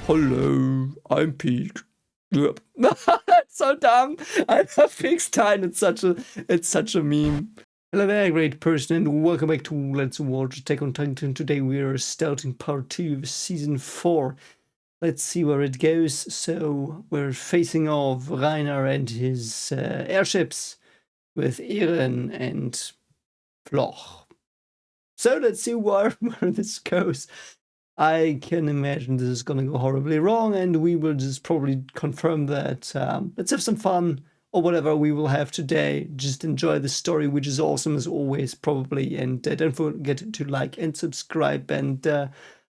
Hello, I'm Pete. Yep. That's so dumb. I love fixed time. It's such a meme. Hello there, great person, and welcome back to Let's Watch Attack on Titan. Today we are starting part 2 of season 4. Let's see where it goes. So we're facing off Rainer and his airships with Eren and Floch. So let's see where this goes. I can imagine this is going to go horribly wrong, and we will just probably confirm that. Let's have some fun, or whatever we will have today. Just enjoy the story, which is awesome as always, probably. And don't forget to like and subscribe, and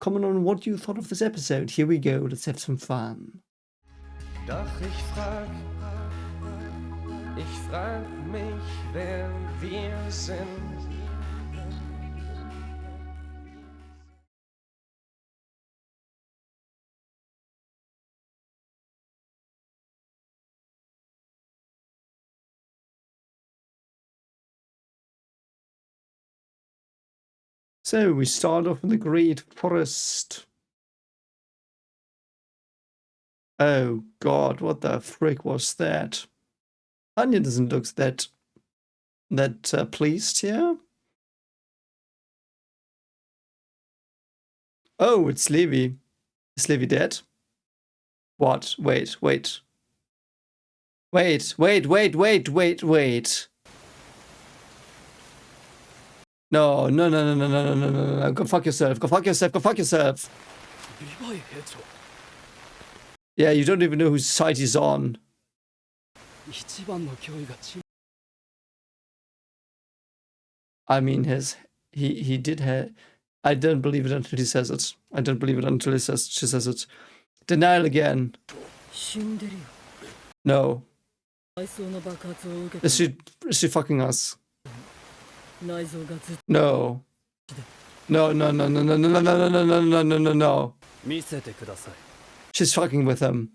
comment on what you thought of this episode. Here we go. Let's have some fun. Doch ich frag mich, wer wir sind. So we start off in the Great Forest. Oh God, what the frick was that? Anya doesn't look that pleased here. Oh, it's Levi. Is Levi dead? What? Wait. No. Go fuck yourself. Yeah, you don't even know whose side he's on. I mean, he did have. I don't believe it until he says it. I don't believe it until she says it. Denial again. No. Is she fucking us? No. No. She's fucking with him.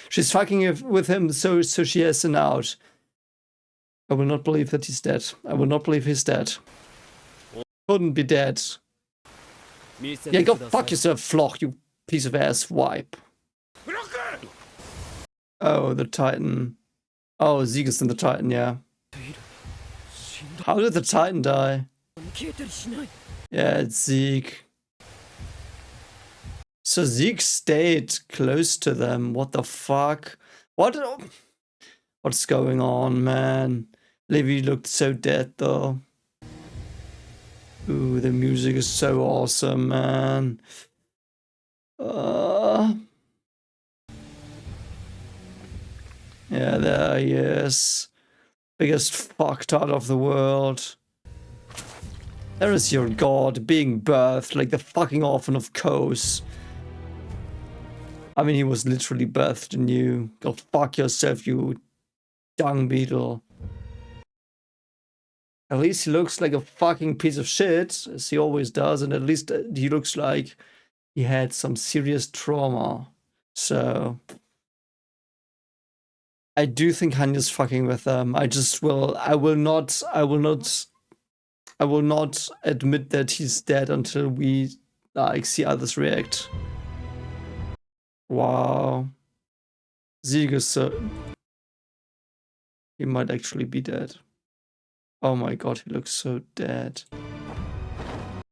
She's fucking with him, so she has an out. I will not believe that he's dead. I will not believe he's dead. Couldn't be dead. Yeah, go fuck yourself, Floch, you piece of ass wipe. Oh, the Titan. Oh, ZEKE is in the Titan, yeah. How did the Titan die? Yeah, it's ZEKE. So ZEKE stayed close to them. What the fuck? What's going on, man? Levi looked so dead, though. Ooh, the music is so awesome, man. Yeah, there he is. Biggest fucktard of the world. There is your god being birthed like the fucking orphan of Kos. I mean, he was literally birthed in you. Go fuck yourself, you dung beetle. At least he looks like a fucking piece of shit, as he always does, and at least he looks like he had some serious trauma. So I do think Hanya's fucking with them. I will not admit that he's dead until we see others react. Wow. ZEKE is so... He might actually be dead. Oh my god, he looks so dead.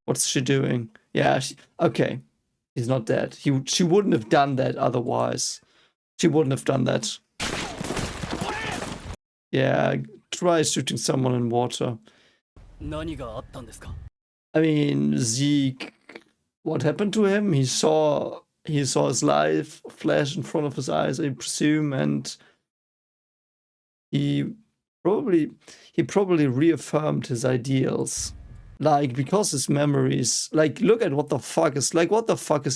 What's she doing? Yeah, okay. He's not dead. She wouldn't have done that otherwise. She wouldn't have done that. Yeah, try shooting someone in water. I mean, ZEKE, what happened to him? He saw his life flash in front of his eyes, I presume, and he probably reaffirmed his ideals. Like, because his memories, like, look at what the fuck is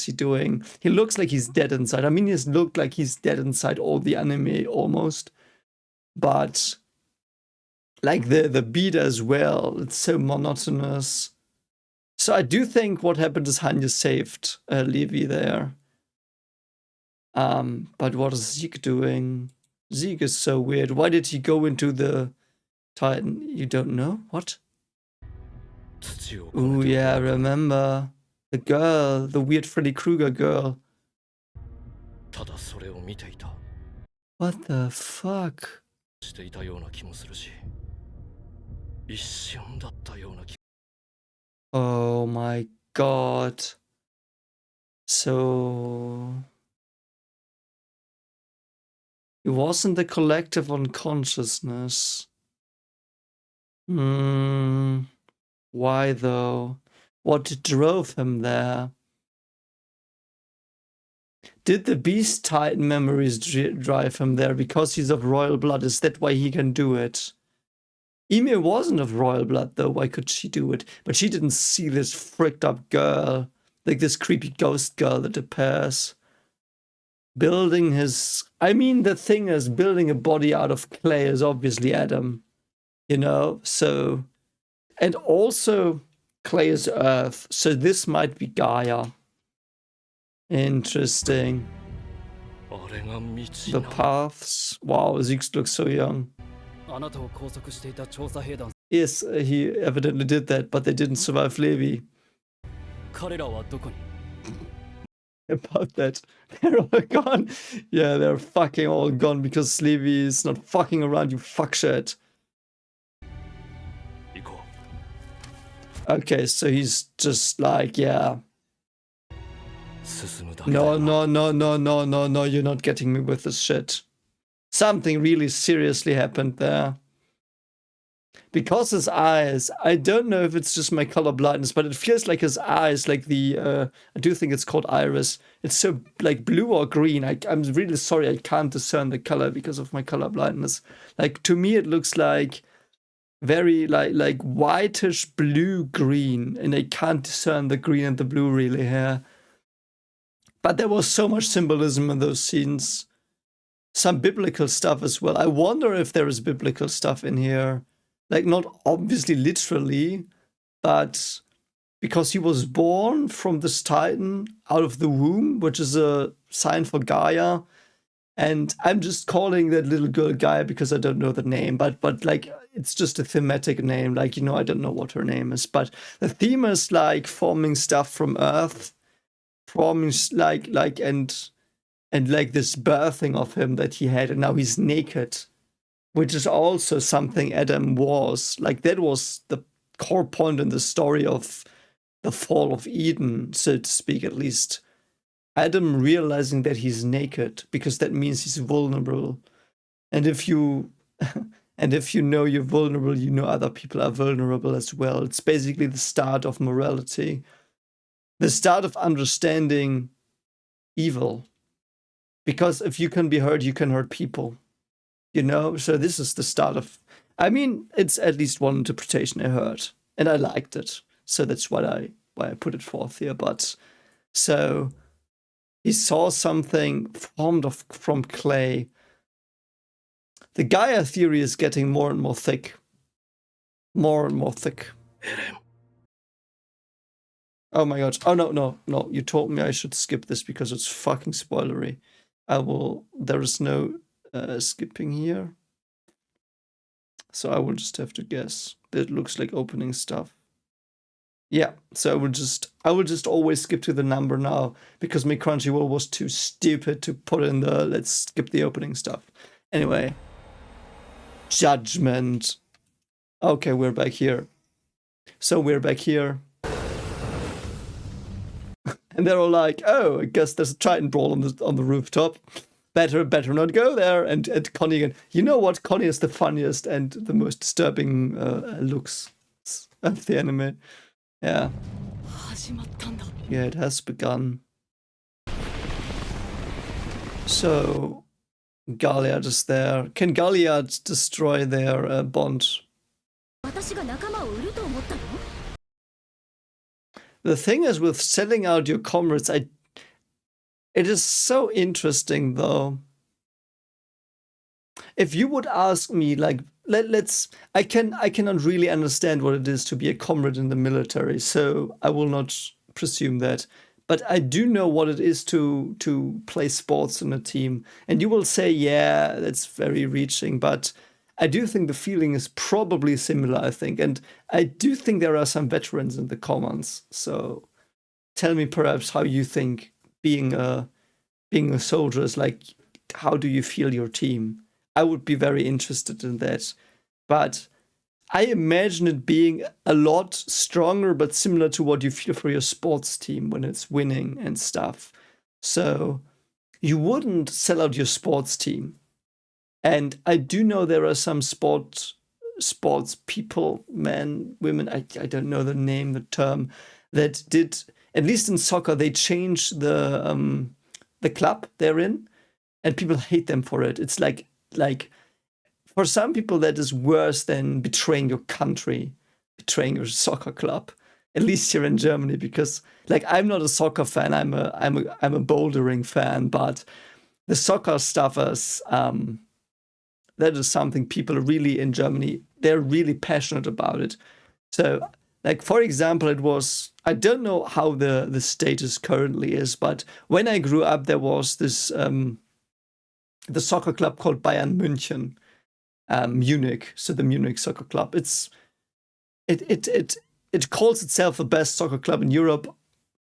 he doing? He looks like he's dead inside. I mean, he's looked like he's dead inside all the anime almost. But like the beat as well, it's so monotonous. So I do think what happened is Hanya saved Levi there. But what is ZEKE doing? ZEKE is so weird. Why did he go into the Titan? You don't know? What? Ooh, yeah, remember. The girl, the weird Freddy Krueger girl. だそれを見ていた。 What the fuck? していたような気もするし、一瞬だったような気。 Oh my god. So it wasn't the collective unconsciousness. Why though? What drove him there? Did the Beast Titan memories drive him there because he's of royal blood? Is that why he can do it? Ymir wasn't of royal blood though, why could she do it? But she didn't see this fricked up girl, like this creepy ghost girl that appears. Building his... I mean, the thing is, building a body out of clay is obviously Adam, you know? So... And also, clay is earth, so this might be Gaia. Interesting. The paths. Wow, Zeke looks so young. Yes, he evidently did that, but they didn't survive Levi. About that. They're all gone. Yeah, they're fucking all gone because Levi is not fucking around, you fuck shit. Okay, so he's just like, yeah. No, you're not getting me with this shit. Something really seriously happened there. Because his eyes, I don't know if it's just my color blindness, but it feels like his eyes, like the, I do think it's called iris. It's so like blue or green. I'm really sorry, I can't discern the color because of my color blindness. Like to me, it looks like very like whitish blue green, and I can't discern the green and the blue really here. But there was so much symbolism in those scenes. Some biblical stuff as well. I wonder if there is biblical stuff in here. Like, not obviously literally, but because he was born from this Titan out of the womb, which is a sign for Gaia. And I'm just calling that little girl Gaia because I don't know the name, but like, it's just a thematic name. Like, you know, I don't know what her name is, but the theme is like forming stuff from Earth. Forming like and like this birthing of him that he had, and now he's naked, which is also something Adam was. Like that was the core point in the story of the fall of Eden, so to speak, at least. Adam realizing that he's naked because that means he's vulnerable, and if you and if you know you're vulnerable, you know other people are vulnerable as well. It's basically the start of morality. The start of understanding evil. Because if you can be hurt, you can hurt people. You know? So this is the start of... I mean, it's at least one interpretation I heard. And I liked it. So that's why I put it forth here. But so he saw something formed from clay. The Gaia theory is getting more and more thick. More and more thick. Oh my god. Oh, no. You told me I should skip this because it's fucking spoilery. There is no skipping here. So I will just have to guess. That looks like opening stuff. Yeah, so I will just always skip to the number now because my Crunchyroll was too stupid to put in the let's skip the opening stuff. Anyway. Judgment. Okay, we're back here. So we're back here. And they're all like, oh, I guess there's a Titan brawl on the rooftop. Better not go there. And Connie again. You know what? Connie is the funniest and the most disturbing looks of the anime. Yeah. Yeah, it has begun. So, Galliard is there. Can Galliard destroy their bond? The thing is with selling out your comrades, it is so interesting though. If you would ask me, like, I cannot really understand what it is to be a comrade in the military, so I will not presume that. But I do know what it is to play sports in a team. And you will say, yeah, that's very reaching, but I do think the feeling is probably similar, I think. And I do think there are some veterans in the comments. So tell me perhaps how you think being a being a soldier is like, how do you feel your team? I would be very interested in that. But I imagine it being a lot stronger, but similar to what you feel for your sports team when it's winning and stuff. So you wouldn't sell out your sports team. And I do know there are some sports people, men, women, I don't know the name, the term, that did, at least in soccer, they changed the club they're in, and people hate them for it. It's like for some people that is worse than betraying your country, betraying your soccer club. At least here in Germany, because like I'm not a soccer fan, I'm a bouldering fan, but the soccer stuff is that is something people really in Germany, they're really passionate about it. So, like for example, it was, I don't know how the status currently is, but when I grew up, there was this the soccer club called Bayern München, Munich. So the Munich soccer club. It calls itself the best soccer club in Europe.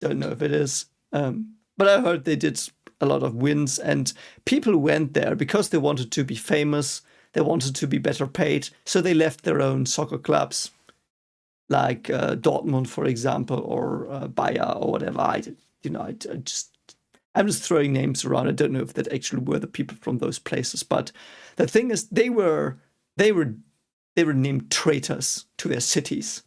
Don't know if it is, but I heard they did a lot of wins, and people went there because they wanted to be famous. They wanted to be better paid, so they left their own soccer clubs, like Dortmund, for example, or Bayer or whatever. I'm just throwing names around. I don't know if that actually were the people from those places, but the thing is, they were named traitors to their cities.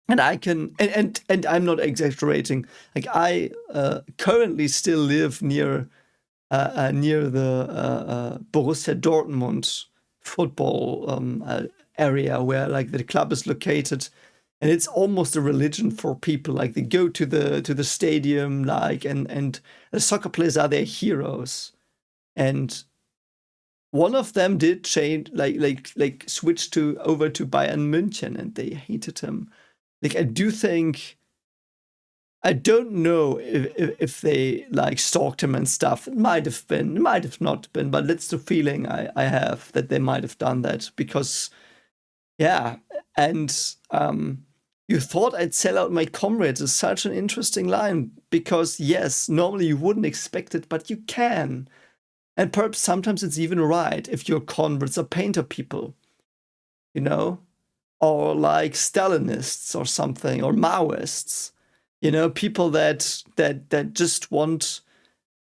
And I can, and I'm not exaggerating. Like I currently still live near the Borussia Dortmund football area where like the club is located, and it's almost a religion for people. Like they go to the stadium, like and the soccer players are their heroes. And one of them did change, like switch over to Bayern München, and they hated him. Like I do think, I don't know if they like stalked him and stuff. It might have not been, but that's the feeling I have, that they might have done that because, yeah. And you thought I'd sell out my comrades is such an interesting line because yes, normally you wouldn't expect it, but you can. And perhaps sometimes it's even right if your converts are painter people, you know? Or like Stalinists or something, or Maoists, you know, people that just want,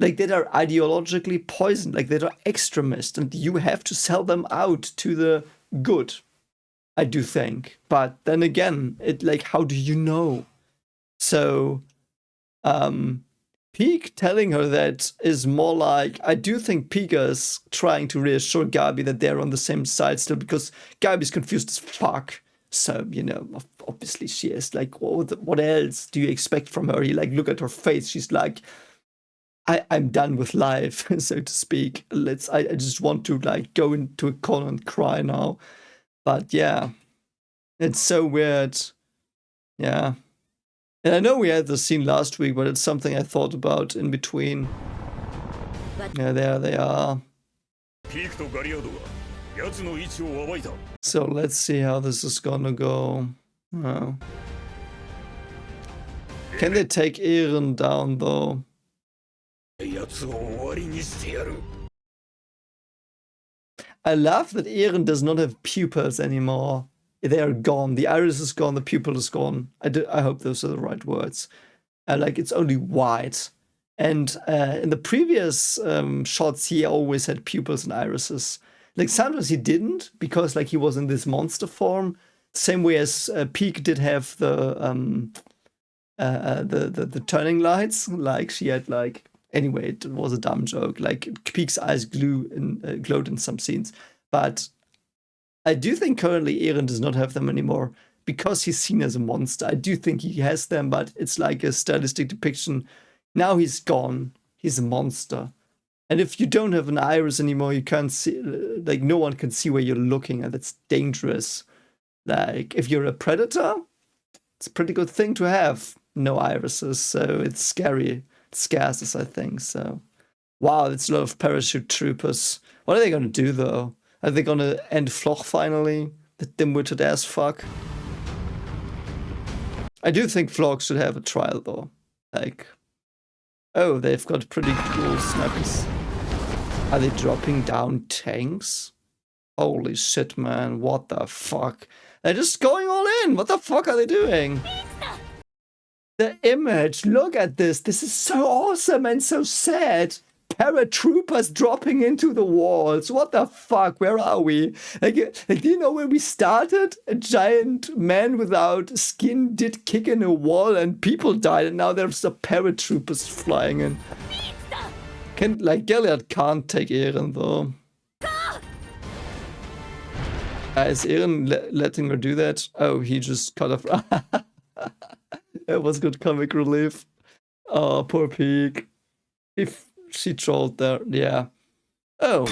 like that are ideologically poisoned, like that are extremists, and you have to sell them out to the good, I do think. But then again, it like, how do you know? So, Peak telling her that is more like, I do think Pika is trying to reassure Gabi that they're on the same side still, because Gabi's confused as fuck. So, you know, obviously she is. Like, what else do you expect from her? You like look at her face. She's like, I'm done with life, so to speak. I just want to like go into a corner and cry now. But yeah, it's so weird. Yeah. And I know we had the scene last week, but it's something I thought about in between. Yeah, there they are. So let's see how this is gonna go. Oh. Can they take Eren down though? I love that Eren does not have pupils anymore. They are gone. The iris is gone. The pupil is gone. I hope those are the right words. Like it's only white. And in the previous shots, he always had pupils and irises. Like sometimes he didn't because like he was in this monster form. Same way as Peak did have the turning lights. Like she had like, anyway, it was a dumb joke. Like Peak's eyes glowed in some scenes, but I do think currently Eren does not have them anymore because he's seen as a monster. I do think he has them, but it's like a stylistic depiction. Now he's gone. He's a monster. And if you don't have an iris anymore, you can't see, like no one can see where you're looking, and that's dangerous. Like if you're a predator, it's a pretty good thing to have no irises, so it's scary. It scares us, I think, so. Wow, that's a lot of parachute troopers. What are they gonna do though? Are they gonna end Floch finally? The dim-witted ass fuck? I do think Floch should have a trial though. Like, Oh, they've got pretty cool snipers. Are they dropping down tanks? Holy shit, man. What the fuck? They're just going all in. What the fuck are they doing? The image. Look at this. This is so awesome and so sad. Paratroopers dropping into the walls. What the fuck? Where are we? Like, do you know where we started? A giant man without skin did kick in a wall and people died, and now there's the paratroopers flying in. Gilliard can't take Eren though. Is Eren letting her do that? Oh, he just cut off. That was good comic relief. Oh, poor Pieck. If she trolled there, yeah. Oh.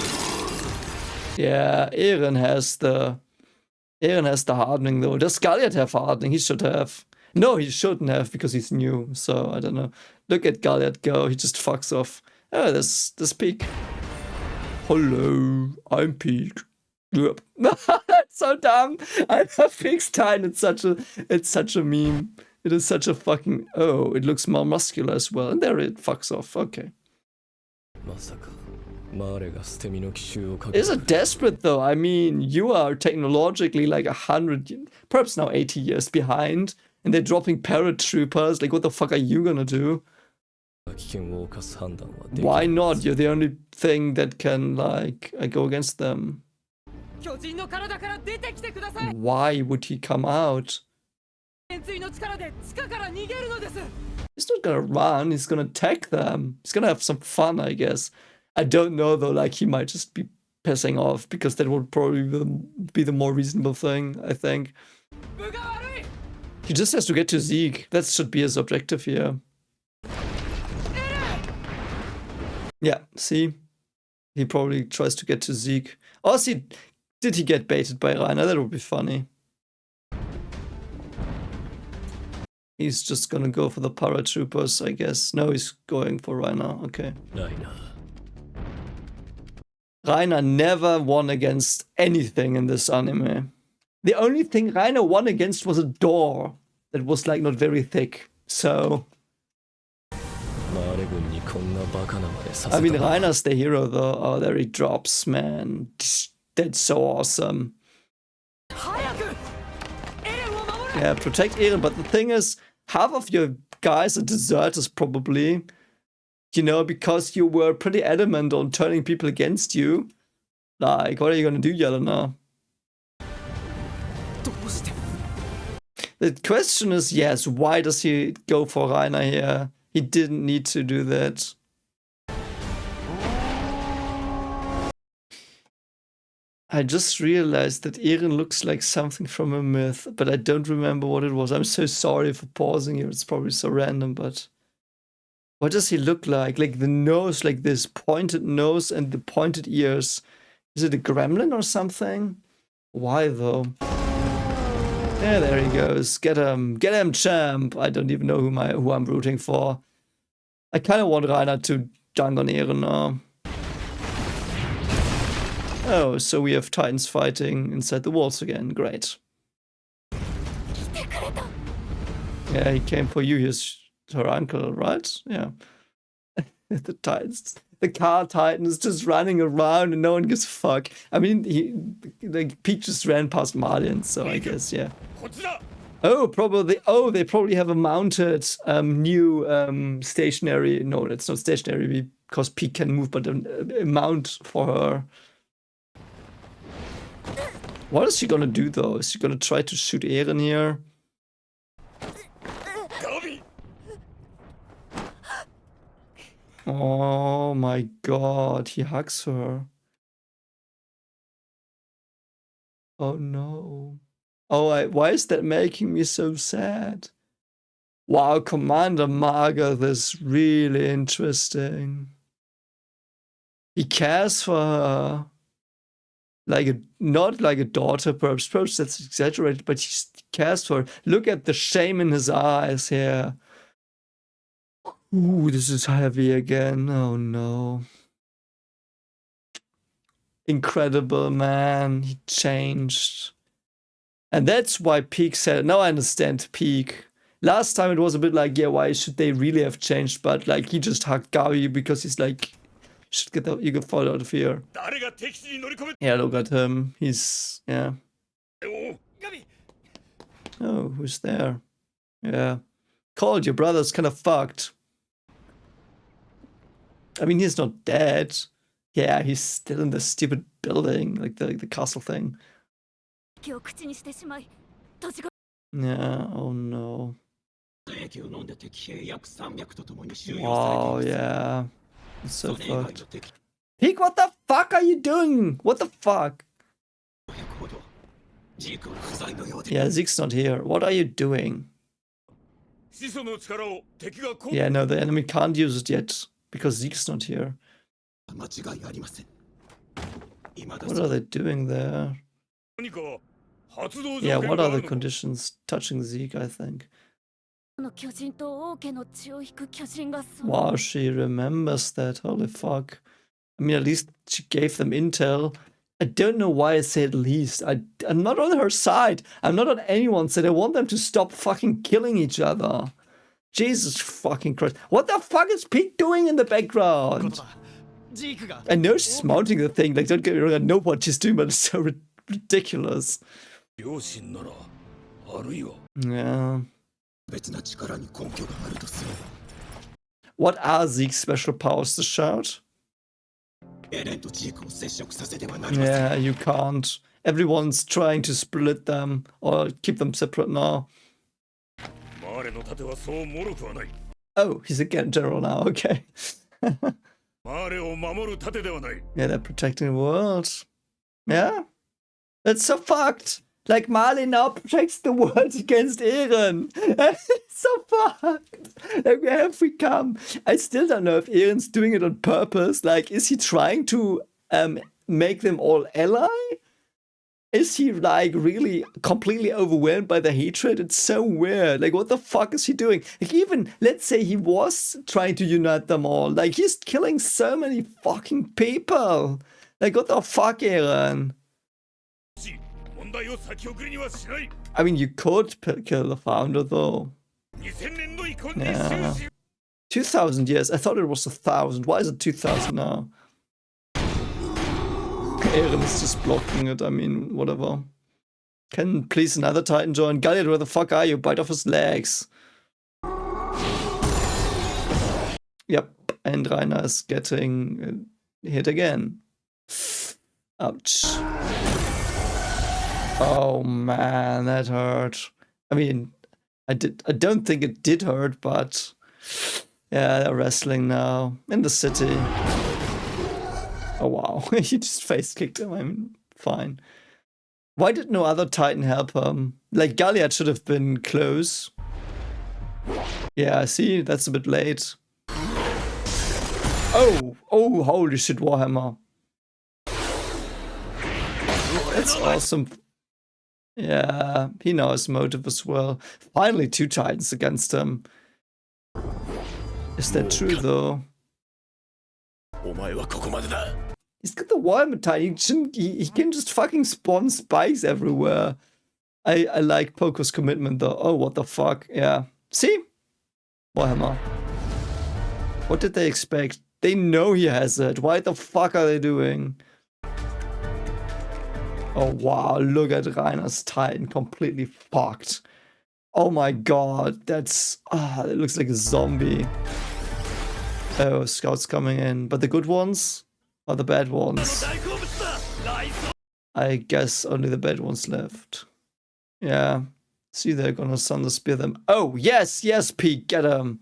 Yeah, Eren has the hardening though. Does Galliard have hardening? He should have. No, he shouldn't have because he's new. So I don't know. Look at Galliard go. He just fucks off. Oh, this Pieck. Hello, I'm Pieck. Yep. That's so dumb. I love Pieck's time. It's such a meme. It is such a fucking. Oh, it looks more muscular as well. And there it fucks off. Okay. Is it desperate though? I mean, you are technologically like 100, perhaps now 80 years behind, and they're dropping paratroopers. Like, what the fuck are you gonna do? Why not? You're the only thing that can, like, go against them. Why would he come out? He's not gonna run, he's gonna attack them. He's gonna have some fun, I guess. I don't know though, like, he might just be pissing off, because that would probably be the more reasonable thing, I think. He just has to get to ZEKE. That should be his objective here. Yeah, see? He probably tries to get to ZEKE. Or did he get baited by Reiner? That would be funny. He's just gonna go for the paratroopers, I guess. No, he's going for Reiner. Okay. Reiner never won against anything in this anime. The only thing Reiner won against was a door that was, like, not very thick. So... I mean, Reiner's the hero though. Oh, there he drops, man. That's so awesome. Yeah, protect Eren, but the thing is, half of your guys are deserters probably. You know, because you were pretty adamant on turning people against you. Like, what are you gonna do, Yelena? The question is, yes, why does he go for Reiner here? He didn't need to do that. I just realized that Eren looks like something from a myth, but I don't remember what it was. I'm so sorry for pausing here. It's probably so random, but... What does he look like? Like the nose, like this pointed nose and the pointed ears. Is it a gremlin or something? Why though? Yeah, there he goes. Get him, champ. I don't even know who I'm rooting for. I kind of want Reiner to dunk on Eren now. Oh, so we have Titans fighting inside the walls again. Great. Yeah, he came for you. He's her uncle, right? Yeah. The Titans. The car Titan is just running around and no one gives a fuck. I mean, Pieck just ran past Marlin, so I guess, yeah. Oh, probably. Oh, they probably have a mounted new stationary. No, it's not stationary because Pieck can move, but a mount for her. What is she gonna do though? Is she gonna try to shoot Eren here? Oh my god, he hugs her. Oh no. Oh, why is that making me so sad? Wow, Commander Margaret is really interesting. He cares for her. Not like a daughter, perhaps that's exaggerated, but he cares for her. Look at the shame in his eyes here. Ooh, this is heavy again. Oh no. Incredible, man. He changed. And that's why Pieck said, now I understand Pieck. Last time it was a bit like, yeah, why should they really have changed? But like, he just hugged Gabi because he's like, you could fall out of here. Yeah, look at him. He's, yeah. Oh, who's there? Yeah. Cold, your brother's kind of fucked. I mean, he's not dead. Yeah, he's still in the stupid building, like the castle thing. Yeah, oh no. Wow, yeah. It's so fucked. Peek, what the fuck are you doing? What the fuck? Yeah, Zeke's not here. What are you doing? Yeah, no, the enemy can't use it yet because Zeke's not here. What are they doing there? Yeah, what are the conditions touching Zeke, I think? Wow, she remembers that. Holy fuck. I mean, at least she gave them intel. I don't know why I say at least. I'm not on her side. I'm not on anyone's side. I want them to stop fucking killing each other. Jesus fucking Christ. What the fuck is Pete doing in the background? I know she's mounting the thing. Like, don't get me wrong, I know what she's doing, but it's so ridiculous. Yeah. What are Zeke's special powers to shout? Yeah, you can't. Everyone's trying to split them or keep them separate now. Oh, he's again general now, okay. Yeah, they're protecting the world. Yeah? That's so fucked. Like, Marley now protects the world against Eren. It's so fucked. Like, where have we come? I still don't know if Eren's doing it on purpose. Like, is he trying to make them all ally? Is he, like, really completely overwhelmed by the hatred? It's so weird. Like, what the fuck is he doing? Like, even, let's say he was trying to unite them all. Like, he's killing so many fucking people. Like, what the fuck, Eren? I mean, you could kill the founder, though. Yeah. 2,000 years. I thought it was 1,000. Why is it 2,000 now? Eren is just blocking it. I mean, whatever. Can please another Titan join? Galliard, where the fuck are you? Bite off his legs. Yep. And Rainer is getting hit again. Ouch. Oh man, that hurt. I mean, I don't think it did hurt, but yeah, they're wrestling now in the city. Oh wow, he just face kicked him. I mean, fine. Why did no other Titan help him? Like, Galliard should have been close. Yeah, see, that's a bit late. Oh, holy shit, Warhammer. That's awesome. Yeah, he knows motive as well. Finally, 2 Titans against him. Is that true, though? He's got the Warhammer Titan. He can just fucking spawn spikes everywhere. I like Poco's commitment, though. Oh, what the fuck? Yeah. See? Warhammer. What did they expect? They know he has it. Why the fuck are they doing? Oh wow, look at Rainer's Titan, completely fucked. Oh my god, it looks like a zombie. Oh, scouts coming in. But the good ones are the bad ones. I guess only the bad ones left. Yeah. See, they're gonna Thunder Spear them. Oh, yes, Pete, get him.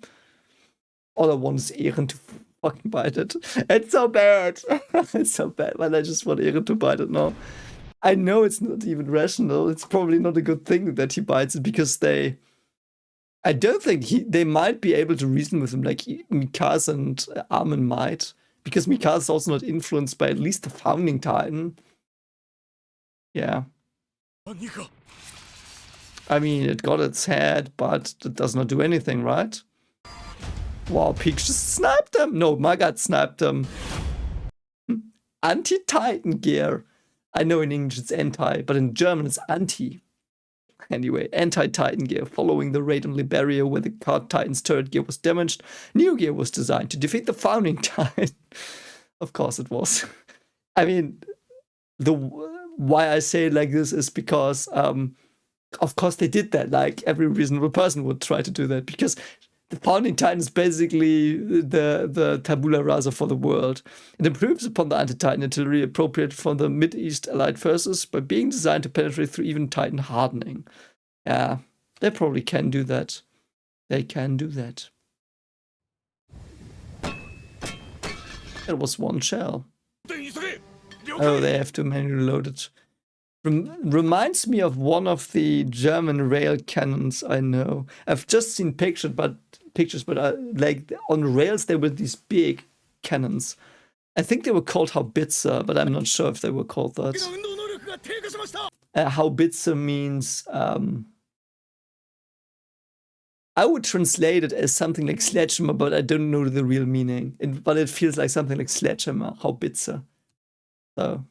All I want is Eren to fucking bite it. It's so bad. It's so bad, but I just want Eren to bite it now. I know it's not even rational. It's probably not a good thing that he bites it because I don't think they might be able to reason with him like Mikasa and Armin might. Because Mikasa is also not influenced by at least the founding Titan. Yeah. I mean, it got its head, but it does not do anything, right? Wow, Peak just sniped him. No, Magat sniped him. Anti-Titan gear. I know in English it's anti, but in German it's anti. Anyway, anti-Titan gear. Following the raid on Liberia where the card Titan's turret gear was damaged, new gear was designed to defeat the founding Titan. Of course it was. I mean, why I say it like this is because, of course they did that. Like, every reasonable person would try to do that, because the founding Titan is basically the tabula rasa for the world. It improves upon the anti-Titan artillery appropriate for the Mid-East allied forces by being designed to penetrate through even Titan hardening. Yeah, they probably can do that. They can do that. It was one shell. Oh, they have to manually load it. Reminds me of one of the German rail cannons I know. I've just seen pictures, but like on rails there were these big cannons. I think they were called Haubitzer, but I'm not sure if they were called that. Haubitzer means I would translate it as something like sledgehammer, but I don't know the real meaning. But it feels like something like sledgehammer, Haubitzer. So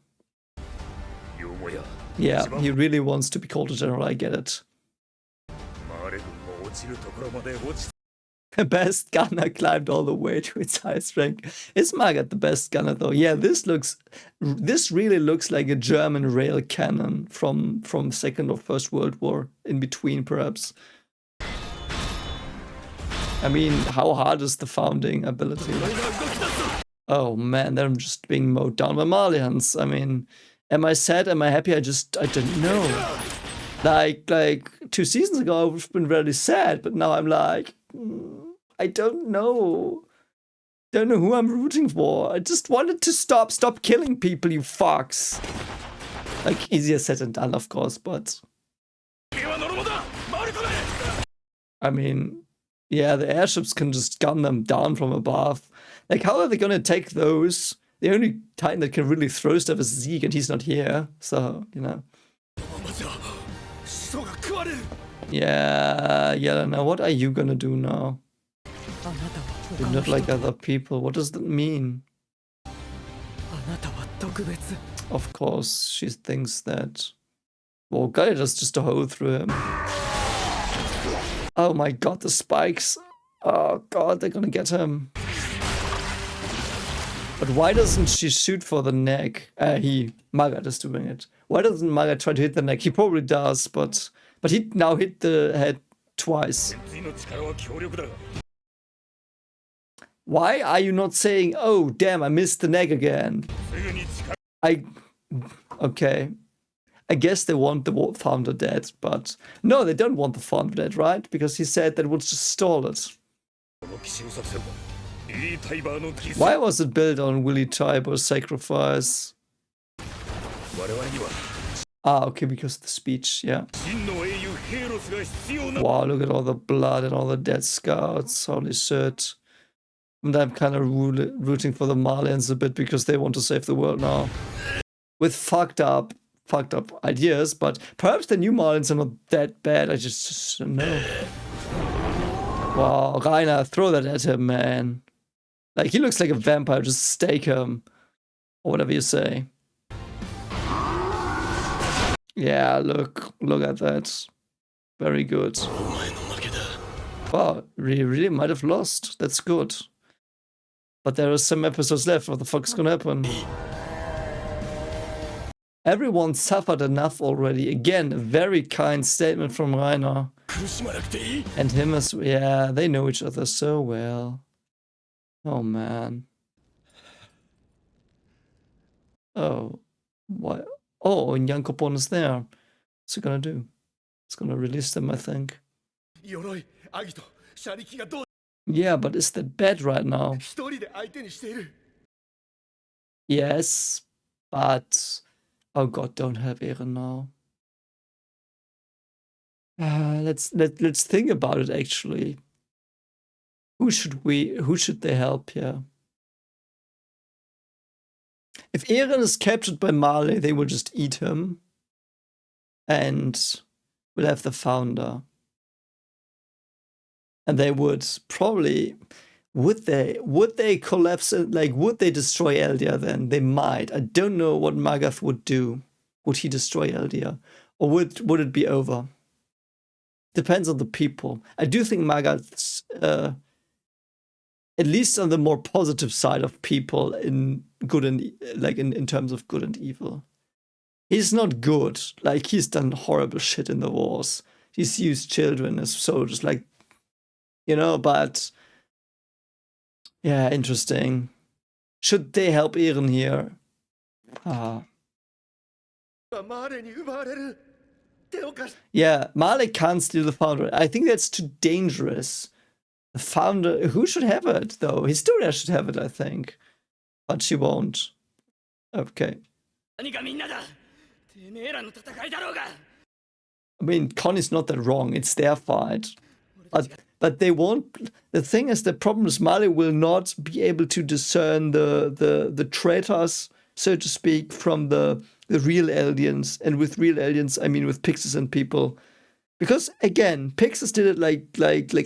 yeah, he really wants to be called a general, I get it. The best gunner climbed all the way to its highest rank. Is Margaret the best gunner though? Yeah, this really looks like a German rail cannon from Second or First World War, in between perhaps. I mean, how hard is the founding ability? Oh man, they're just being mowed down by Malians. I mean, am I sad? Am I happy? I don't know. Like 2 seasons ago, I've been really sad, but now I'm like, I don't know. Don't know who I'm rooting for. I just wanted to stop killing people, you fucks. Like, easier said than done, of course, but I mean, yeah, the airships can just gun them down from above. Like, how are they gonna take those? The only Titan that can really throw stuff is ZEKE, and he's not here, so, you know. Yeah, Yelena, what are you gonna do now? You're not like other people. What does that mean? Of course, she thinks that. Well, Gallia's just a hole through him. Oh my god, the spikes. Oh god, they're gonna get him. But why doesn't she shoot for the neck? Margaret is doing it. Why doesn't Margaret try to hit the neck? He probably does, but he now hit the head twice. Why are you not saying, oh damn, I missed the neck again? Okay. I guess they want the founder dead, but no, they don't want the founder dead, right? Because he said that would just stall it. Why was it built on Willie Tyber's sacrifice? Ah, okay, because of the speech, yeah. Wow, look at all the blood and all the dead scouts, holy shit. And I'm kind of rooting for the Malians a bit because they want to save the world now. With fucked up ideas, but perhaps the new Malians are not that bad, I just don't know. Wow, Rainer, throw that at him, man. Like, he looks like a vampire, just stake him. Or whatever you say. Yeah, look at that. Very good. Wow, we really might have lost. That's good. But there are some episodes left. What the fuck is gonna happen? Everyone suffered enough already. Again, a very kind statement from Rainer. And him as well. Yeah, they know each other so well. Oh man. Oh, what? Oh, and Jankopon is there. What's he gonna do? It's gonna release them, I think. Yeah, but is that bad right now? Yes, but oh god, don't have Eren now. Let's think about it actually. Who should they help here? If Eren is captured by Marley, they will just eat him. And we'll have the founder. And they would probably, would they collapse it? Like, would they destroy Eldia then? They might. I don't know what Magath would do. Would he destroy Eldia? Or would it be over? depends on the people. I do think Magat's at least on the more positive side of people in good and like in terms of good and evil. He's not good. Like, he's done horrible shit in the wars. He's used children as soldiers, like, you know, but yeah, interesting. Should they help Eren here? Yeah, Marley can't steal the founder. I think that's too dangerous. The founder, who should have it though? Historia should have it, I think, but she won't. Okay. I mean, Connie's not that wrong. It's their fight, but they won't. The thing is, the problem is Marley will not be able to discern the traitors, so to speak, from the real aliens. And with real aliens, I mean with Pixis and people. Because again, Pixis did it like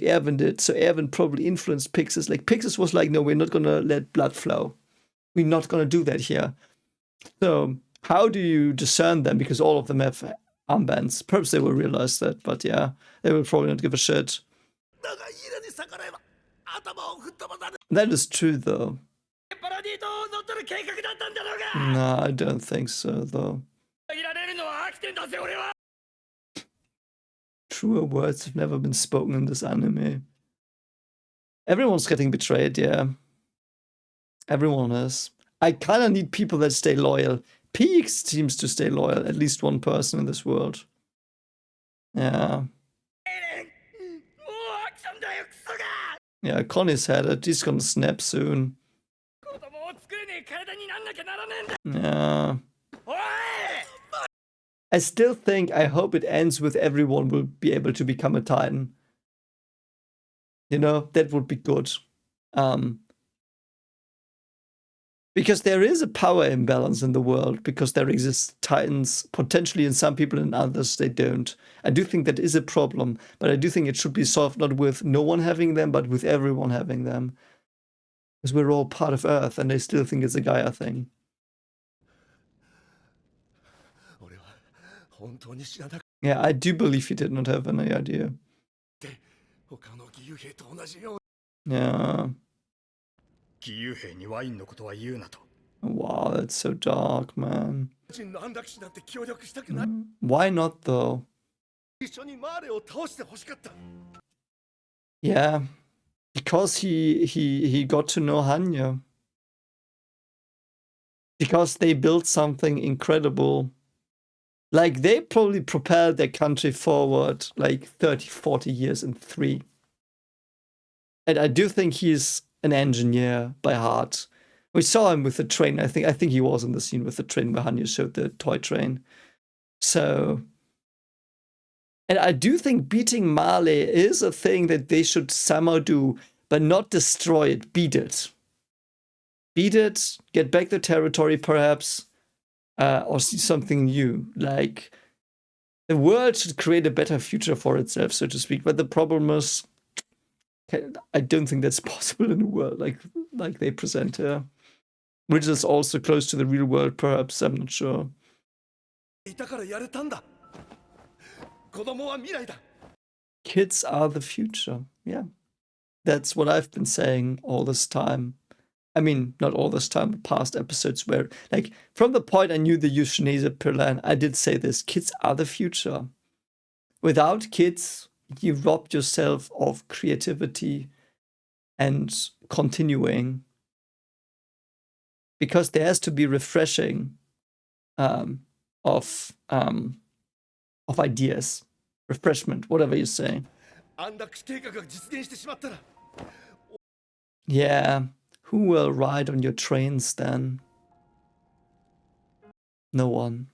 Erwin did, so Erwin probably influenced Pixis. Like, Pixis was like, no, we're not gonna let blood flow. We're not gonna do that here. So how do you discern them? Because all of them have armbands. Perhaps they will realize that, but yeah, they will probably not give a shit. That is true, though. No, I don't think so, though. Truer words have never been spoken in this anime. Everyone's getting betrayed, yeah. Everyone is. I kind of need people that stay loyal. Peaks seems to stay loyal, at least one person in this world. Yeah. Yeah, Connie's had it. He's gonna snap soon. Yeah. I still think, I hope it ends with everyone will be able to become a Titan. You know, that would be good. Because there is a power imbalance in the world, because there exist Titans potentially in some people and others they don't. I do think that is a problem, but I do think it should be solved not with no one having them, but with everyone having them. Because we're all part of Earth, and they still think it's a Gaia thing. Yeah, I do believe he did not have any idea. Yeah. Wow, that's so dark, man. Why not, though? Yeah, because he got to know Hanya. Because they built something incredible. Like, they probably propelled their country forward like 30, 40 years in 3. And I do think he's an engineer by heart. We saw him with the train. I think he was in the scene with the train where Hanya showed the toy train. So, and I do think beating Marley is a thing that they should somehow do, but not destroy it. Beat it. Beat it, get back the territory perhaps, or see something new. Like, the world should create a better future for itself, so to speak. But the problem is, I don't think that's possible in a world like they present here. Which is also close to the real world, perhaps, I'm not sure. Kids are the future, yeah. That's what I've been saying all this time. I mean, not all this time, but past episodes where, like, from the point I knew the euthanasia plan, I did say this: kids are the future. Without kids, you rob yourself of creativity and continuing. Because there has to be refreshing of ideas, refreshment, whatever you say. Yeah, who will ride on your trains then? No one.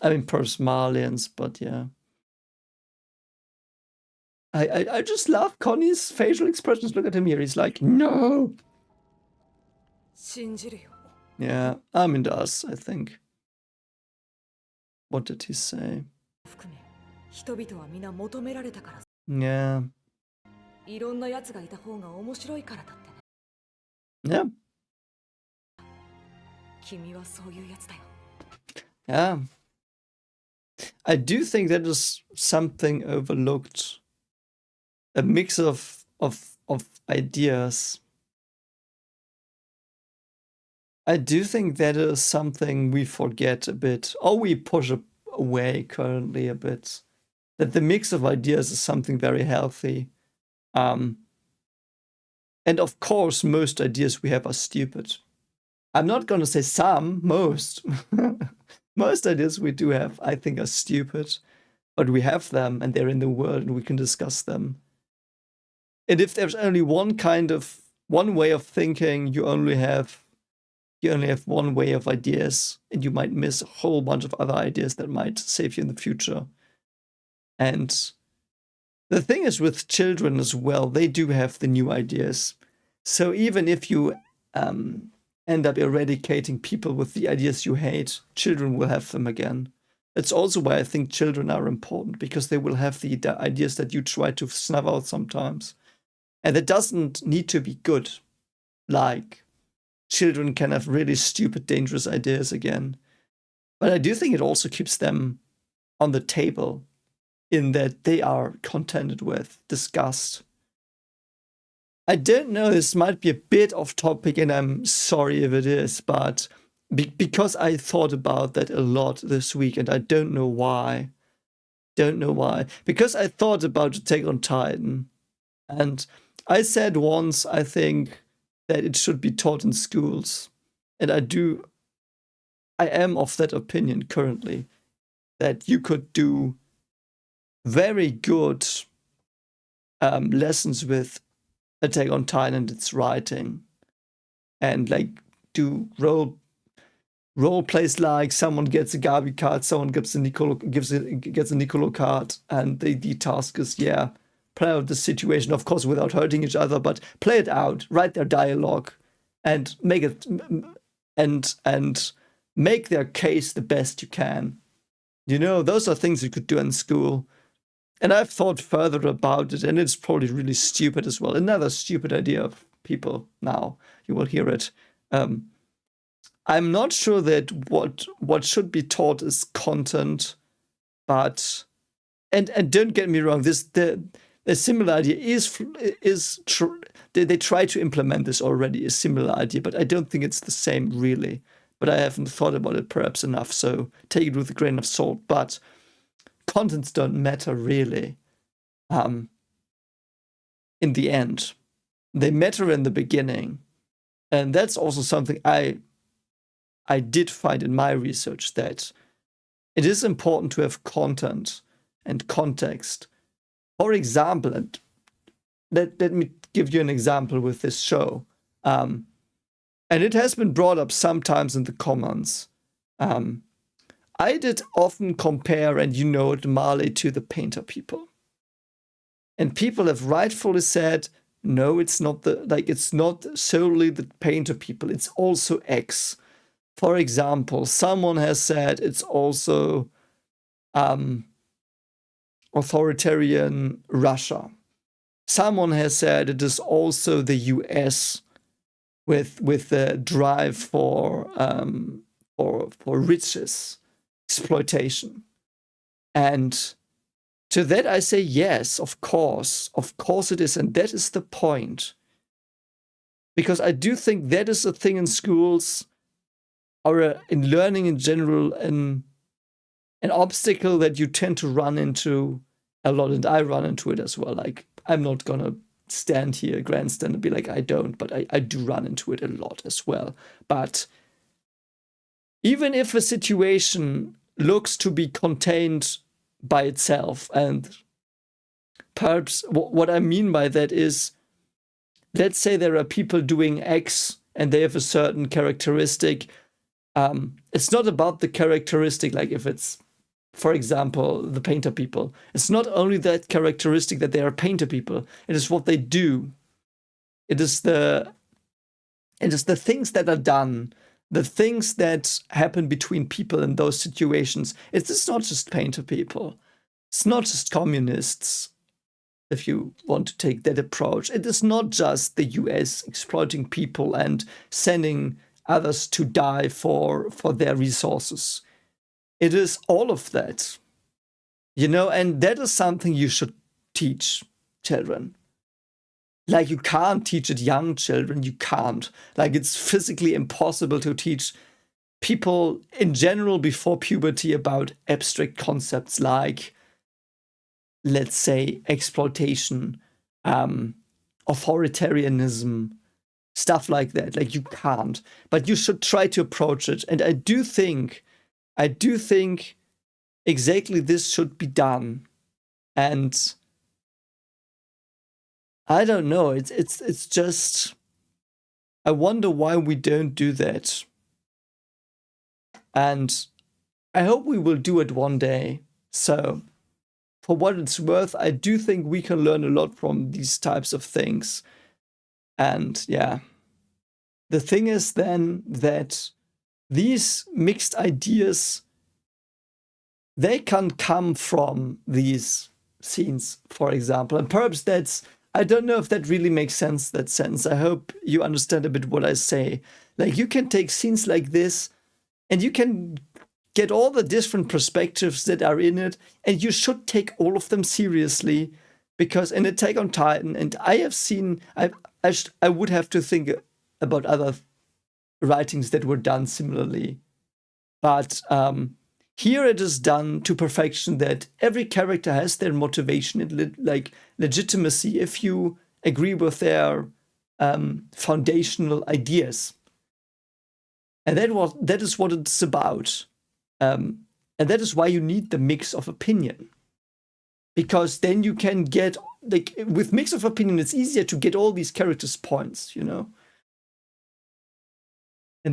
I mean, perhaps Marlians, but yeah. I just love Connie's facial expressions. Look at him here. He's like, no. Yeah, Armin does, I think. What did he say? Yeah. Yeah. Yeah. I do think that is something overlooked. A mix of ideas. I do think that is something we forget a bit, or we push away currently a bit. That the mix of ideas is something very healthy. And of course, most ideas we have are stupid. I'm not going to say some, most. Most ideas we do have, I think, are stupid. But we have them, and they're in the world, and we can discuss them. And if there's only one way of thinking, you only have one way of ideas, and you might miss a whole bunch of other ideas that might save you in the future. And the thing is with children as well, they do have the new ideas. So even if you end up eradicating people with the ideas you hate, children will have them again. That's also why I think children are important, because they will have the ideas that you try to snuff out sometimes. And it doesn't need to be good. Like, children can have really stupid, dangerous ideas again. But I do think it also keeps them on the table, in that they are contented with, discussed. I don't know, this might be a bit off topic, and I'm sorry if it is, but because I thought about that a lot this week, and I don't know why. Because I thought about Attack on Titan, and I said once, I think, that it should be taught in schools. And I am of that opinion currently, that you could do very good lessons with Attack on Titan and its writing, and like do role plays, like someone gets a Gabi card, someone gets a Nicolo card, and the task is play out the situation, of course without hurting each other, but play it out, write their dialogue, and make it and make their case the best you can. You know, those are things you could do in school. And I've thought further about it, and it's probably really stupid as well. Another stupid idea of people now. You will hear it. I'm not sure that what should be taught is content, but and don't get me wrong. A similar idea is they try to implement this already. A similar idea, but I don't think it's the same really. But I haven't thought about it perhaps enough. So take it with a grain of salt. But contents don't matter really. In the end, they matter in the beginning, and that's also something I did find in my research, that it is important to have content and context. For example, and let me give you an example with this show, and it has been brought up sometimes in the comments. I did often compare, and you know it, Marley to the painter people. And people have rightfully said, no, it's not it's not solely the painter people, it's also X. For example, someone has said it's also authoritarian Russia. Someone has said it is also the US with the drive for riches, exploitation. And to that I say, yes, of course it is, and that is the point. Because I do think that is a thing in schools, or in learning in general, an obstacle that you tend to run into a lot, and I run into it as well. Like, I'm not gonna stand here, grandstand, and be like, I don't, but I do run into it a lot as well. But even if a situation looks to be contained by itself, and perhaps what I mean by that is, let's say there are people doing X and they have a certain characteristic. It's not about the characteristic, like if it's, for example, the painter people. It's not only that characteristic that they are painter people. It is what they do. It is the things that are done, the things that happen between people in those situations. It's not just painter people. It's not just communists, if you want to take that approach. It is not just the US exploiting people and sending others to die for their resources. It is all of that. and that is something you should teach children. Like, you can't teach it young children. You can't. Like, it's physically impossible to teach people in general before puberty about abstract concepts like, let's say, exploitation, authoritarianism, stuff like that. Like, you can't. But you should try to approach it. And I do think exactly this should be done. And I don't know. It's just, I wonder why we don't do that. And I hope we will do it one day. So, for what it's worth, I do think we can learn a lot from these types of things. And yeah, the thing is then that these mixed ideas, they can come from these scenes, for example. And perhaps that's, I don't know if that really makes sense, that sense. I hope you understand a bit what I say. Like, you can take scenes like this and you can get all the different perspectives that are in it, and you should take all of them seriously, because in Attack on Titan, and I have seen, I would have to think about other writings that were done similarly. But here it is done to perfection, that every character has their motivation and like legitimacy if you agree with their foundational ideas. And that is what it's about. And that is why you need the mix of opinion. Because then you can get, like, with mix of opinion, it's easier to get all these characters' points, And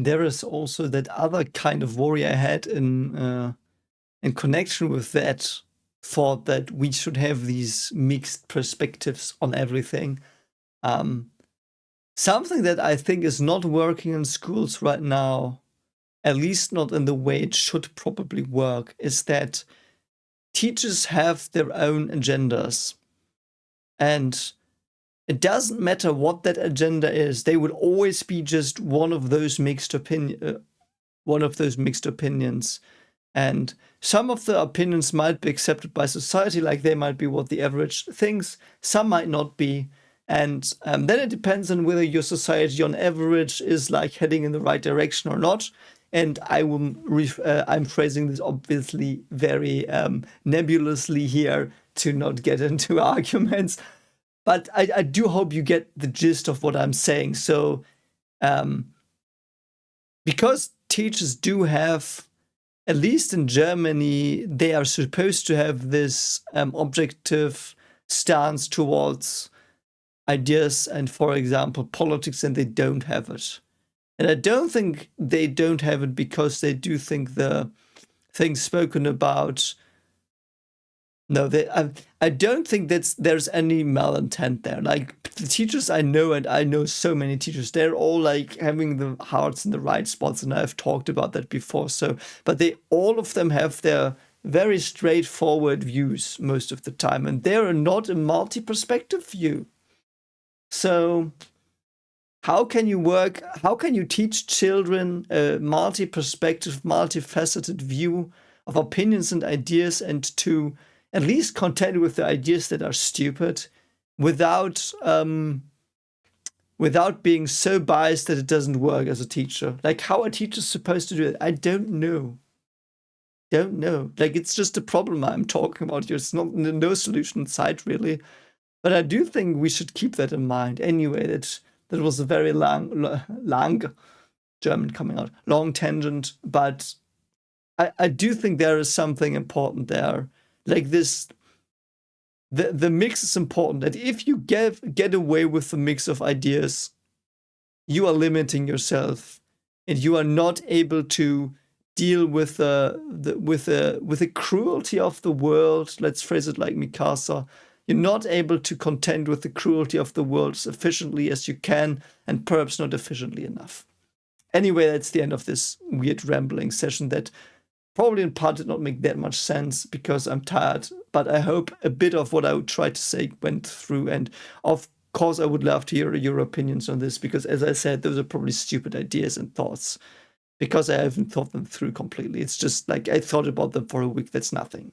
there is also that other kind of worry I had in connection with that thought that we should have these mixed perspectives on everything. Something that I think is not working in schools right now, at least not in the way it should probably work, is that teachers have their own agendas. And it doesn't matter what that agenda is, they would always be just one of those mixed opinions. And some of the opinions might be accepted by society, like they might be what the average thinks, some might not be. And then it depends on whether your society on average is like heading in the right direction or not. And I'm phrasing this obviously very nebulously here to not get into arguments. But I do hope you get the gist of what I'm saying. So, because teachers do have, at least in Germany, they are supposed to have this objective stance towards ideas and, for example, politics, and they don't have it. And I don't think they don't have it because they do think the things spoken about. No, I don't think there's any malintent there. Like, the teachers I know, and I know so many teachers, they're all like having the hearts in the right spots, and I've talked about that before. So, but all of them have their very straightforward views most of the time, and they're not a multi-perspective view. So, how can you teach children a multi-perspective, multifaceted view of opinions and ideas, and to at least contend with the ideas that are stupid without being so biased that it doesn't work as a teacher? Like, how a teacher's supposed to do it, I don't know. Like, it's just a problem I'm talking about here. It's no solution in sight, really. But I do think we should keep that in mind. Anyway, that was a very long German coming out, long tangent, but I do think there is something important there. Like this, the mix is important. That if you get away with the mix of ideas, you are limiting yourself, and you are not able to deal with the cruelty of the world. Let's phrase it like Mikasa. You're not able to contend with the cruelty of the world as efficiently as you can, and perhaps not efficiently enough. Anyway, that's the end of this weird rambling session that probably in part did not make that much sense because I'm tired, but I hope a bit of what I would try to say went through. And of course, I would love to hear your opinions on this, because as I said, those are probably stupid ideas and thoughts, because I haven't thought them through completely. It's just like I thought about them for a week. That's nothing,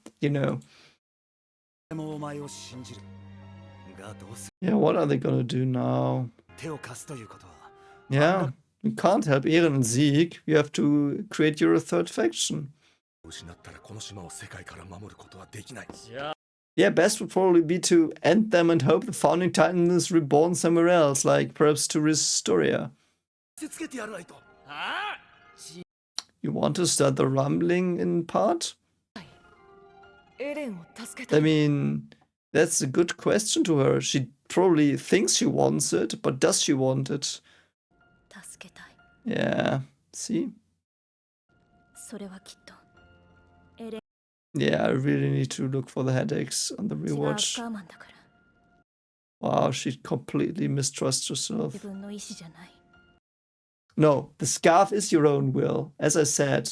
Yeah, what are they gonna do now? Yeah, you can't help Eren and Zeke. You have to create your third faction. Yeah, best would probably be to end them and hope the founding titan is reborn somewhere else, like perhaps to Ristoria. You want to start the rumbling in part? I mean, that's a good question to her. She probably thinks she wants it, but does she want it? Yeah, see? Yeah, I really need to look for the headaches on the rewatch. Wow, she completely mistrusts herself. No, the scarf is your own will, as I said.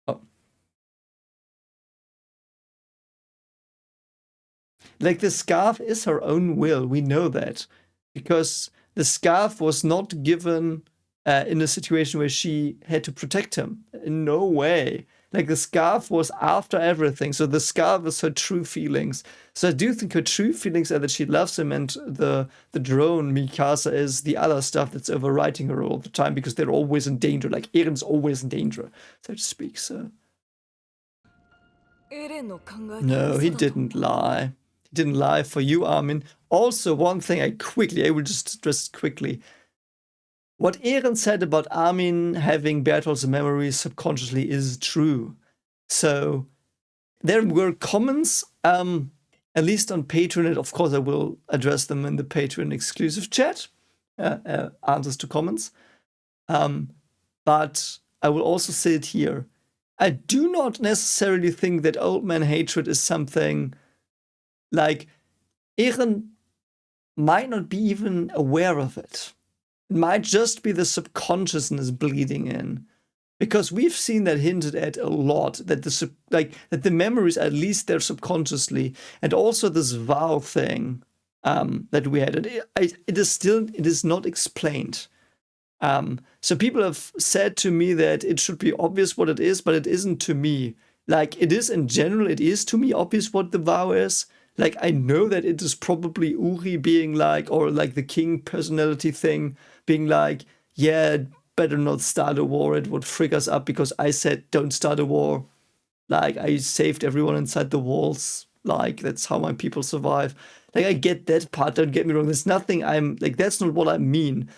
Oh. Like, the scarf is her own will, we know that. Because the scarf was not given in a situation where she had to protect him. In no way. Like, the scarf was after everything, so the scarf is her true feelings. So I do think her true feelings are that she loves him, and the drone, Mikasa, is the other stuff that's overwriting her all the time, because they're always in danger. Like, Eren's always in danger, so to speak, so... No, he didn't lie. He didn't lie for you, Armin. Also, one thing I will just address quickly. What Eren said about Armin having Berthold's memories subconsciously is true. So there were comments, at least on Patreon, and of course I will address them in the Patreon exclusive chat, answers to comments. But I will also say it here. I do not necessarily think that old man hatred is something like Eren might not be even aware of it. It might just be the subconsciousness bleeding in, because we've seen that hinted at a lot, that the memories, at least they're subconsciously, and also this vow thing that we had. It is not explained. So people have said to me that it should be obvious what it is, but it isn't to me. Like, it is in general, it is to me obvious what the vow is. Like, I know that it is probably Uri being like, or like the king personality thing, being like, yeah, better not start a war, it would frig us up because I said don't start a war. Like, I saved everyone inside the walls. Like, that's how my people survive. Like, I get that part, don't get me wrong. There's nothing that's not what I mean.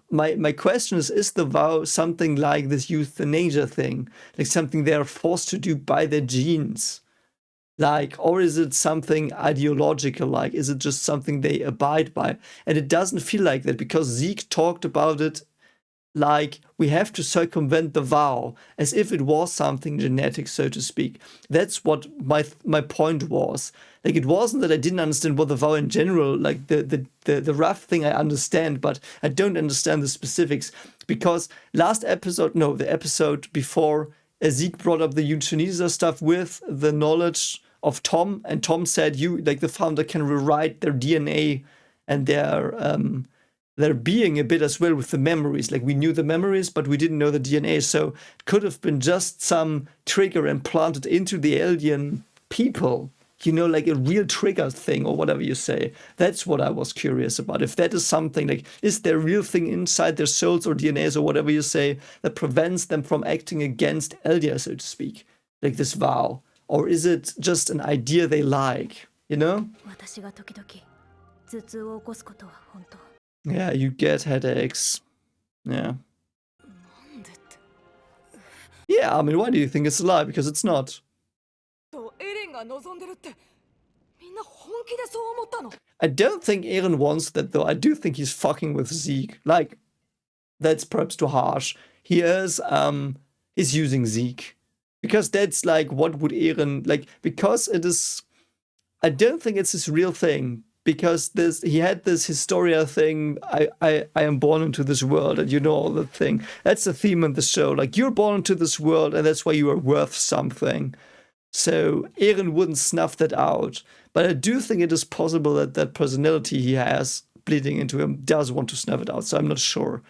My question is the vow something like this euthanasia thing? Like, something they're forced to do by their genes? Like, or is it something ideological? Like, is it just something they abide by? And it doesn't feel like that, because Zeke talked about it like we have to circumvent the vow, as if it was something genetic, so to speak. That's what my point was. Like, it wasn't that I didn't understand what the vow in general, like the rough thing I understand, but I don't understand the specifics. Because the episode before, Zeke brought up the euthanasia stuff with the knowledge of Tom, and Tom said the founder can rewrite their DNA and their being a bit as well with the memories. Like, we knew the memories, but we didn't know the DNA, so it could have been just some trigger implanted into the alien people, like a real trigger thing or whatever you say. That's what I was curious about. If that is something, like, is there a real thing inside their souls or DNAs or whatever you say that prevents them from acting against Eldia, so to speak, like this vow? Or is it just an idea they like, Yeah, you get headaches. Yeah. Yeah, I mean, why do you think it's a lie? Because it's not. I don't think Eren wants that, though. I do think he's fucking with Zeke. Like, that's perhaps too harsh. He is, he's using Zeke. Because that's like, what would Eren, like, because it is, I don't think it's his real thing. Because he had this Historia thing, I am born into this world, and all the thing. That's the theme of the show. Like, you're born into this world, and that's why you are worth something. So Eren wouldn't snuff that out. But I do think it is possible that that personality he has bleeding into him does want to snuff it out. So I'm not sure.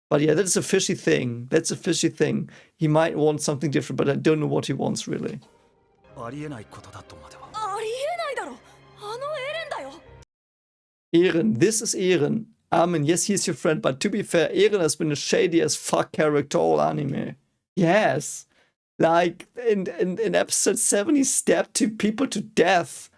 But yeah, that's a fishy thing. He might want something different, but I don't know what he wants, really. Eren, this is Eren. Yes, he's your friend, but to be fair, Eren has been a shady as fuck character all anime. Yes. Like, in episode 7, he stabbed 2 people to death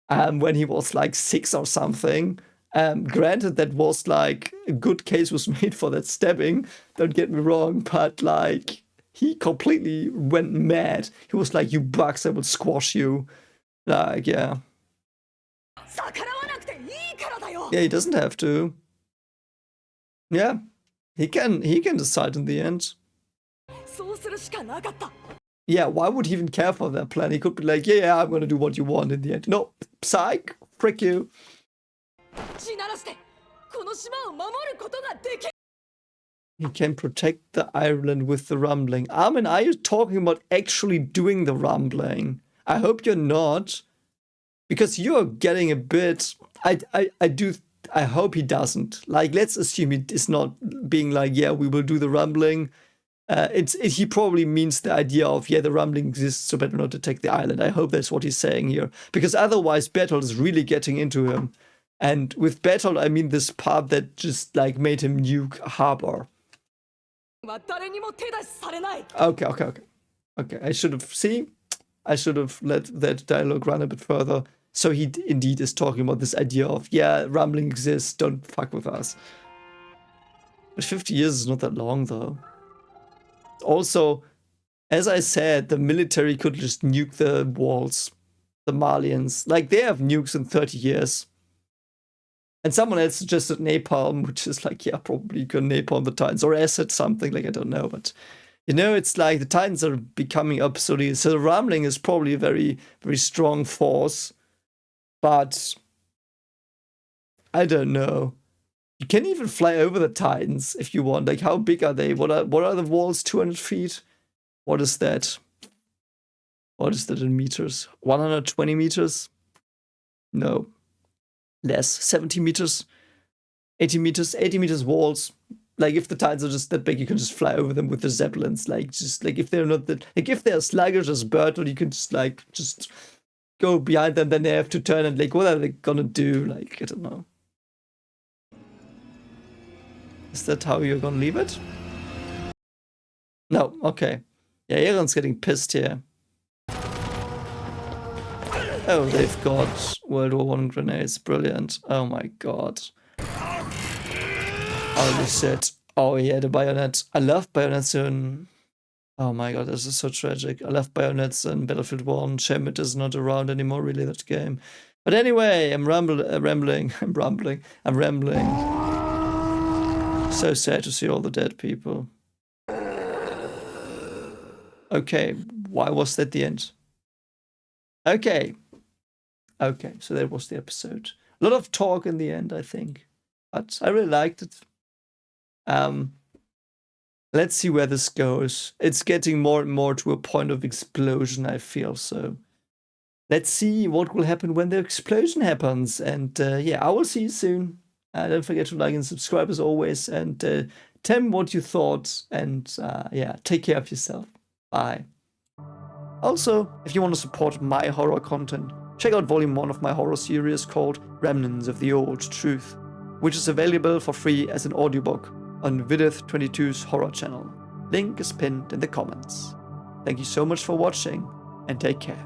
when he was like 6 or something. Granted, that was like, a good case was made for that stabbing, don't get me wrong, but like, he completely went mad. He was like, you bugs, I will squash you. Like, yeah. Yeah, he doesn't have to. Yeah, he can decide in the end. Yeah, why would he even care for that plan? He could be like, yeah, I'm gonna do what you want in the end. No, psych, frick you. He can protect the island with the rumbling. Armin, are you talking about actually doing the rumbling? I hope you're not. Because you're getting a bit... I hope he doesn't. Like, let's assume he is not being like, yeah, we will do the rumbling. He probably means the idea of, yeah, the rumbling exists, so better not attack the island. I hope that's what he's saying here. Because otherwise, Battle is really getting into him. And with Battle, I mean this part that just, like, made him nuke Harbor. Okay, I should have let that dialogue run a bit further. So he indeed is talking about this idea of, yeah, rumbling exists, don't fuck with us. But 50 years is not that long, though. Also, as I said, the military could just nuke the walls. The Malians. Like, they have nukes in 30 years. And someone else suggested napalm, which is like, yeah, probably you can napalm the Titans. Or acid, something, like, I don't know. But, you know, it's like the Titans are becoming obsolete. So the rumbling is probably a very, very strong force. But I don't know. You can even fly over the Titans if you want. Like, how big are they? What are the walls? 200 feet? What is that? What is that in meters? 120 meters? No. Less. 70 meters? 80 meters? 80 meters walls. Like, if the Titans are just that big, you can just fly over them with the Zeppelins. Like, just, like, if they're not that... Like, if they're sluggish as Bertolt, you can just, like, just... go behind them, then they have to turn and like, what are they gonna do? Like, I don't know. Is that how you're gonna leave it? No, okay. Yeah, Eren's getting pissed here. Oh, they've got World War I grenades. Brilliant. Oh my god. Holy shit. Oh yeah, the bayonet. I love bayonets in... Oh my god, this is so tragic. I love bayonets in Battlefield 1. Shame it is not around anymore, really, that game. But anyway, I'm rambling. So sad to see all the dead people. Okay, why was that the end? Okay, so that was the episode. A lot of talk in the end, I think. But I really liked it. Let's see where this goes. It's getting more and more to a point of explosion, I feel. So let's see what will happen when the explosion happens. And yeah, I will see you soon. Don't forget to like and subscribe as always. And tell me what you thought. And yeah, take care of yourself. Bye. Also, if you want to support my horror content, check out Volume 1 of my horror series called Remnants of the Old Truth, which is available for free as an audiobook on Vidith22's horror channel. Link is pinned in the comments. Thank you so much for watching, and take care.